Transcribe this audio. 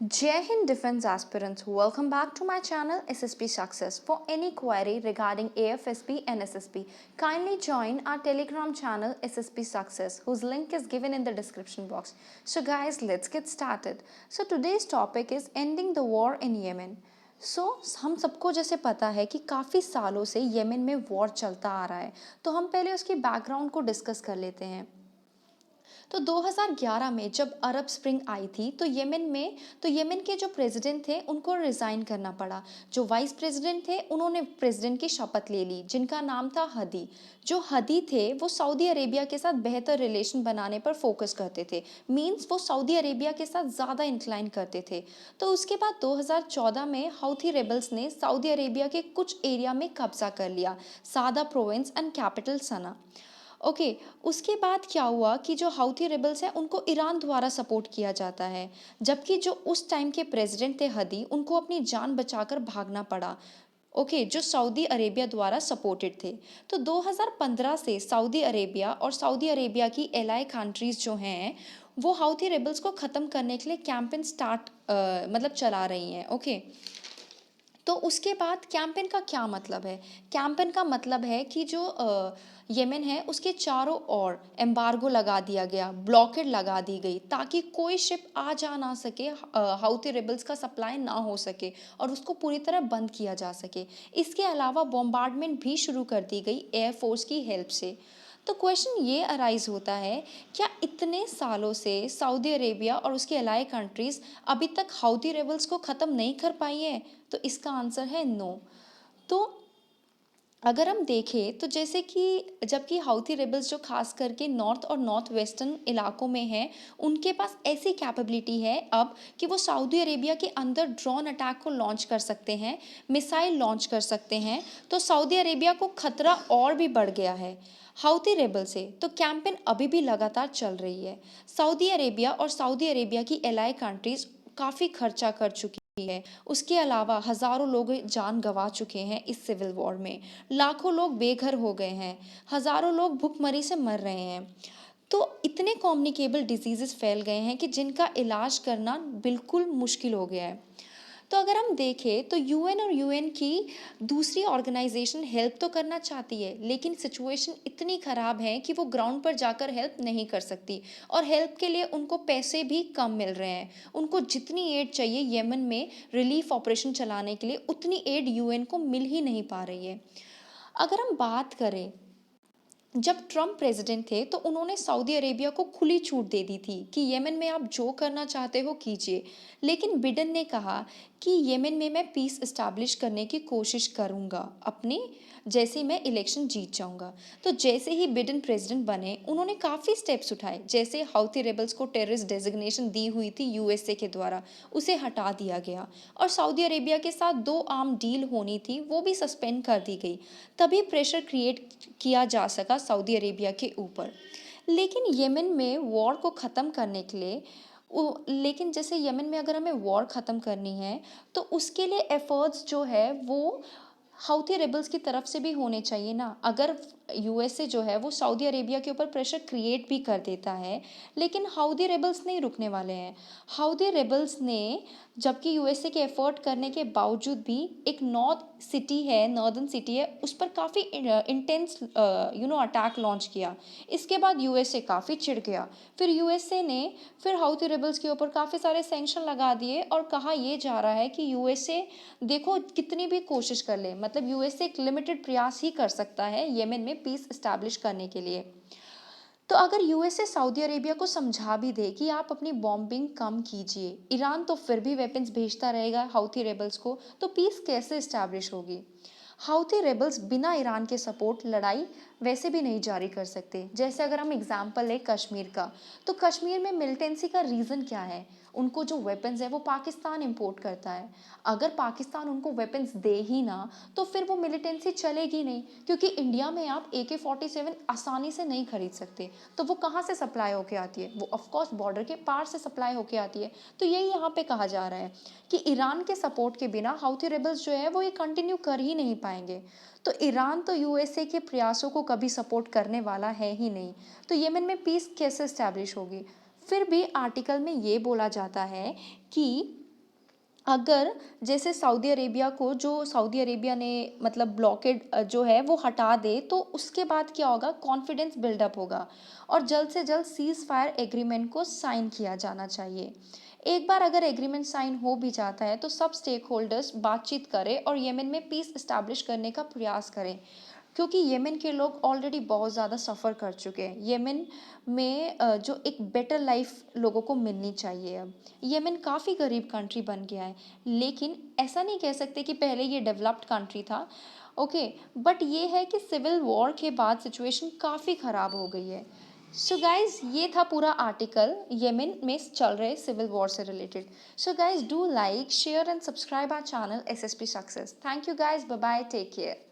Jai Hind Defense Aspirants, welcome back to my channel SSP Success. For any query regarding AFSP and SSP, kindly join our Telegram channel SSP Success, whose link is given in the description box. So guys, let's get started. So today's topic is ending the war in Yemen. हम सबको जैसे पता है कि काफ़ी सालों से Yemen में वॉर चलता आ रहा है, तो हम पहले उसकी बैकग्राउंड को डिस्कस कर लेते हैं। तो 2011 में जब अरब स्प्रिंग आई थी तो येमेन के जो प्रेसिडेंट थे उनको रिज़ाइन करना पड़ा। जो वाइस प्रेसिडेंट थे उन्होंने प्रेसिडेंट की शपथ ले ली, जिनका नाम था हदी। जो हदी थे वो सऊदी अरेबिया के साथ बेहतर रिलेशन बनाने पर फोकस करते थे, मींस वो सऊदी अरेबिया के साथ ज़्यादा इंक्लाइन करते थे। तो उसके बाद 2014 में हाउथी रेबल्स ने सऊदी अरेबिया के कुछ एरिया में कब्जा कर लिया, सादा province and capital Sana. Okay उसके बाद क्या हुआ कि जो हाउथी रेबल्स हैं उनको ईरान द्वारा सपोर्ट किया जाता है, जबकि जो उस टाइम के प्रेसिडेंट थे हदी, उनको अपनी जान बचाकर भागना पड़ा। जो सऊदी अरेबिया द्वारा सपोर्टेड थे। तो 2015 से सऊदी अरेबिया और सऊदी अरेबिया की एलाई कंट्रीज जो हैं वो हाउथी रेबल्स को ख़त्म करने के लिए कैंपेन मतलब चला रही हैं। तो उसके बाद कैंपेन का क्या मतलब है? कैंपेन का मतलब है कि जो येमेन है उसके चारों ओर एम्बार्गो लगा दिया गया, ब्लॉकेड लगा दी गई, ताकि कोई शिप आ जा ना सके, हाउथी रेबल्स का सप्लाई ना हो सके और उसको पूरी तरह बंद किया जा सके। इसके अलावा बॉम्बार्डमेंट भी शुरू कर दी गई एयरफोर्स की हेल्प से। तो क्वेश्चन ये अराइज होता है, क्या इतने सालों से सऊदी अरेबिया और उसके अलाई कंट्रीज अभी तक हाउथी रेबल्स को ख़त्म नहीं कर पाई है? तो इसका आंसर है नो। तो अगर हम देखें तो जैसे कि जबकि हाउथी रेबल्स जो खास करके नॉर्थ और नॉर्थ वेस्टर्न इलाकों में हैं, उनके पास ऐसी कैपेबिलिटी है अब कि वो सऊदी अरेबिया के अंदर ड्रोन अटैक को लॉन्च कर सकते हैं, मिसाइल लॉन्च कर सकते हैं। तो सऊदी अरेबिया को खतरा और भी बढ़ गया है हाउथी रेबल से। तो कैंपेन अभी भी लगातार चल रही है। सऊदी अरेबिया और सऊदी अरेबिया की एलाई कंट्रीज काफ़ी खर्चा कर चुकी है। उसके अलावा हज़ारों लोग जान गंवा चुके हैं इस सिविल वॉर में, लाखों लोग बेघर हो गए हैं, हज़ारों लोग भुखमरी से मर रहे हैं। तो इतने कम्युनिकेबल डिजीज़ेस फैल गए हैं कि जिनका इलाज करना बिल्कुल मुश्किल हो गया है। तो अगर हम देखें तो यूएन की दूसरी ऑर्गेनाइजेशन हेल्प तो करना चाहती है, लेकिन सिचुएशन इतनी ख़राब है कि वो ग्राउंड पर जाकर हेल्प नहीं कर सकती, और हेल्प के लिए उनको पैसे भी कम मिल रहे हैं। उनको जितनी एड चाहिए येमन में रिलीफ ऑपरेशन चलाने के लिए, उतनी एड यूएन को मिल ही नहीं पा रही है। अगर हम बात करें, जब ट्रम्प प्रेसिडेंट थे तो उन्होंने सऊदी अरेबिया को खुली छूट दे दी थी कि येमेन में आप जो करना चाहते हो कीजिए, लेकिन बिडेन ने कहा कि येमेन में मैं पीस इस्टेब्लिश करने की कोशिश करूंगा अपनी, जैसे ही मैं इलेक्शन जीत जाऊंगा। तो जैसे ही बिडेन प्रेसिडेंट बने उन्होंने काफ़ी स्टेप्स उठाए, जैसे हाउथी रेबल्स को टेररिस्ट डेजिग्नेशन दी हुई थी यूएसए के द्वारा, उसे हटा दिया गया, और सऊदी अरेबिया के साथ 2 आर्म डील होनी थी वो भी सस्पेंड कर दी गई। तभी प्रेशर क्रिएट किया जा सका सऊदी अरेबिया के ऊपर। लेकिन येमेन में वॉर को ख़त्म करने के लिए लेकिन जैसे येमेन में अगर हमें वॉर ख़त्म करनी है तो उसके लिए एफर्ट्स जो है वो हाउथी रेबल्स की तरफ से भी होने चाहिए ना। अगर यूएसए जो है वो सऊदी अरेबिया के ऊपर प्रेशर क्रिएट भी कर देता है, लेकिन हाउदी रेबल्स नहीं रुकने वाले हैं। हाउदी रेबल्स ने, जबकि यूएसए के एफर्ट करने के बावजूद भी, एक नॉर्दर्न सिटी है उस पर काफ़ी इंटेंस अटैक लॉन्च किया। इसके बाद यूएसए काफ़ी चिढ़ गया। फिर यूएसए ने फिर हाउथी रेबल्स के ऊपर काफ़ी सारे सैंक्शन लगा दिए, और कहा यह जा रहा है कि यूएसए देखो कितनी भी कोशिश कर ले, मतलब यूएसए एक लिमिटेड प्रयास ही कर सकता है येमेन में पीस इस्टेब्लिश करने के लिए। तो अगर यूएसए सऊदी अरेबिया को समझा भी दे कि आप अपनी बॉम्बिंग कम कीजिए, ईरान तो फिर भी वेपन्स भेजता रहेगा हाउथी रेबल्स को, तो पीस कैसे इस्टेब्लिश होगी? हाउथी रेबल्स बिना ईरान के सपोर्ट लड़ाई वैसे भी नहीं जारी कर सकते। जैसे अगर हम एग्जाम्पल लें कश्मीर का, तो कश्मीर में मिलिटेंसी का रीज़न क्या है? उनको जो वेपन्स है वो पाकिस्तान इंपोर्ट करता है। अगर पाकिस्तान उनको वेपन्स दे ही ना तो फिर वो मिलिटेंसी चलेगी नहीं, क्योंकि इंडिया में आप AK-47 आसानी से नहीं खरीद सकते। तो वो कहाँ से सप्लाई होके आती है? वो ऑफकोर्स बॉर्डर के पार से सप्लाई होके आती है। तो यही यहाँ पे कहा जा रहा है कि ईरान के सपोर्ट के बिना हाउथी रेबल्स जो है वो ये कंटिन्यू कर ही नहीं पाएंगे। तो ईरान तो यूएसए के प्रयासों को कभी सपोर्ट करने वाला है ही नहीं। तो येमेन में पीस कैसे इस्टेब्लिश होगी? फिर भी आर्टिकल में ये बोला जाता है कि अगर जैसे सऊदी अरेबिया ने मतलब ब्लॉकेड जो है वो हटा दे, तो उसके बाद क्या होगा, कॉन्फिडेंस बिल्डअप होगा और जल्द से जल्द सीज़ फायर एग्रीमेंट को साइन किया जाना चाहिए। एक बार अगर एग्रीमेंट साइन हो भी जाता है तो सब स्टेक होल्डर्स बातचीत करें और येमेन में पीस इस्टेब्लिश करने का प्रयास करें, क्योंकि येमेन के लोग ऑलरेडी बहुत ज़्यादा सफ़र कर चुके हैं। येमेन में जो एक बेटर लाइफ लोगों को मिलनी चाहिए अब। येमेन काफ़ी गरीब कंट्री बन गया है, लेकिन ऐसा नहीं कह सकते कि पहले ये डेवलप्ड कंट्री था। ओके, बट ये है कि सिविल वॉर के बाद सिचुएशन काफ़ी ख़राब हो गई है। सो गाइज, ये था पूरा आर्टिकल येमेन में चल रहे सिविल वॉर से related. So guys, do like share and subscribe our channel SSP success. Thank you guys, bye bye, take care.